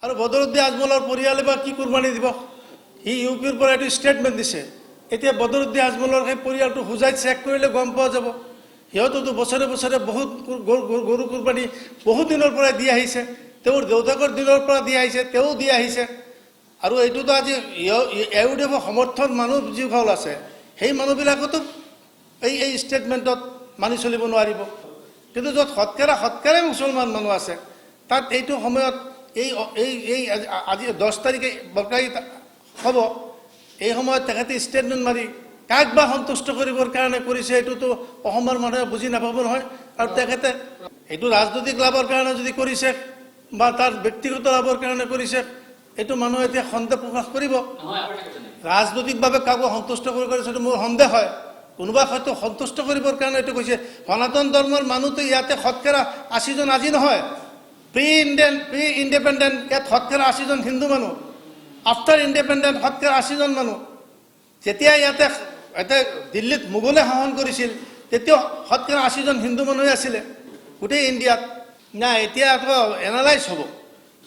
আৰু বদৰুদ্দিন আজমলৰ পৰিয়ালে বা কি কুৰবানী দিব সি ইউপিৰ পৰা এইটো ষ্টেটমেণ্ট দিছে এতিয়া বদৰুদ্দিন আজমলৰ সেই পৰিয়ালটো হুজাই চেক কৰিলে গম পোৱা যাব সিহঁততো বছৰে বছৰে বহুত গৰু কুৰবানী বহুত দিনৰ পৰা দি আহিছে তেওঁৰ দেউতাকৰ দিনৰ পৰা দি আহিছে তেওঁ দি আহিছে আৰু এইটোতো আজি ইউডিএফৰ সমৰ্থন মানুহ যিসকল আছে সেই মানুহবিলাকতো এই ষ্টেটমেণ্টত মানি চলিব নোৱাৰিব কিন্তু য'ত শতকৰা মুছলমান মানুহ আছে তাত এইটো সময়ত এই আজি 10 তাৰিখে বৰকাৰী হ'ব এই সময়ত তেখেতে ষ্টেটমেণ্ট মাৰি কাক বা সন্তুষ্ট কৰিবৰ কাৰণে কৰিছে এইটোতো অসমৰ মানুহে বুজি নাপাব নহয় আৰু তেখেতে এইটো ৰাজনৈতিক লাভৰ কাৰণে যদি কৰিছে বা তাৰ ব্যক্তিগত লাভৰ কাৰণে কৰিছে এইটো মানুহে এতিয়া সন্দেহ প্ৰকাশ কৰিব ৰাজনৈতিকভাৱে কাকো সন্তুষ্ট কৰি কৰিছে এইটো মোৰ সন্দেহ হয় কোনোবা হয়তো সন্তুষ্ট কৰিবৰ কাৰণে এইটো কৈছে সনাতন ধৰ্মৰ মানুহতো ইয়াতে শতকৰা 80 জন আজি নহয় প্ৰি ইণ্ডিপেণ্ডেণ্ট ইয়াত শতকৰা 80 জন হিন্দু মানুহ আফটাৰ ইণ্ডিপেণ্ডেণ্ট শতকৰা 80 জন মানুহ যেতিয়া ইয়াতে দিল্লীত মোগলে শাসন কৰিছিল তেতিয়া শতকৰা 80 জন হিন্দু মানুহে আছিলে গোটেই ইণ্ডিয়াত না এতিয়া আকৌ এনালাইজ হ'ব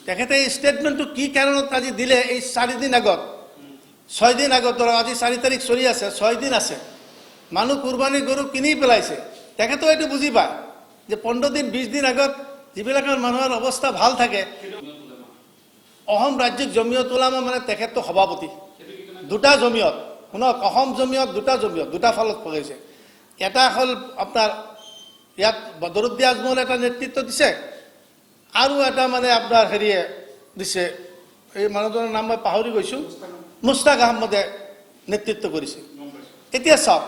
তেখেতে এই ষ্টেটমেণ্টটো কি কাৰণত আজি দিলে এই 4 দিন আগত 6 দিন আগত আজি 4 তাৰিখ চলি আছে 6 দিন আছে মানুহ কুৰবানী গৰু কিনি পেলাইছে তেখেতেও এইটো বুজি পায় যে 15 দিন 20 দিন আগত যিবিলাকৰ মানুহৰ অৱস্থা ভাল থাকে অসম ৰাজ্যিক জমিয়ত উলামা মানে তেখেতটো সভাপতি দুটা জমিয়ত শুনক অসম জমিয়ত দুটা ফালত পগাইছে এটা হ'ল আপোনাৰ ইয়াত বদৰুদ্দিন আজমল এটা নেতৃত্ব দিছে আৰু এটা মানে আপোনাৰ হেৰিয়ে দিছে এই মানুহজনৰ নাম মই পাহৰি গৈছোঁ মুস্তাক আহমদে নেতৃত্ব কৰিছে এতিয়া চাওক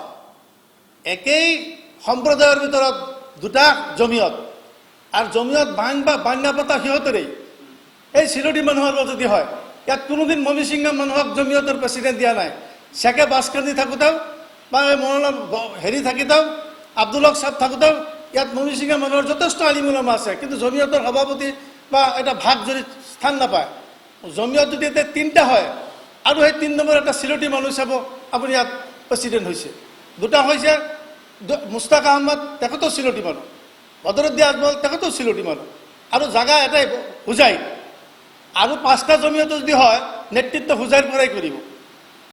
একেই সম্প্ৰদায়ৰ ভিতৰত দুটা জমিয়ত আৰু জমিয়ত বাংলা পতা সিহঁতৰে এই চিৰটি মানুহৰ যদি হয় ইয়াত কোনোদিন মণি সিংহ মানুহক জমিয়তৰ প্ৰেচিডেণ্ট দিয়া নাই শেখে বাছকান্দি থাকোঁতেও বা মৌলানা হেৰি থাকিতেও আব্দুল হক সাহেব থাকোঁতেও ইয়াত মণি সিংহ মানুহৰ যথেষ্ট আলিম উলামা আছে কিন্তু জমিয়তৰ সভাপতি বা এটা ভাগ যদি স্থান নাপায় জমিয়ত যদি এতিয়া 3টা হয় আৰু সেই 3 নম্বৰ এটা চিৰটি মানুহ চাব আপুনি ইয়াত প্ৰেচিডেণ্ট হৈছে দুটা হৈছে মুস্তাক আহমদ তেখেতেও চিৰটি মানুহ বদৰুদ্দিন আজমল তেখেতেও চিৰটি মানুহ আৰু জাগা এটাই হুজাই আৰু 5টা জমিয়ত যদি হয় নেতৃত্ব হুজাইৰ পৰাই কৰিব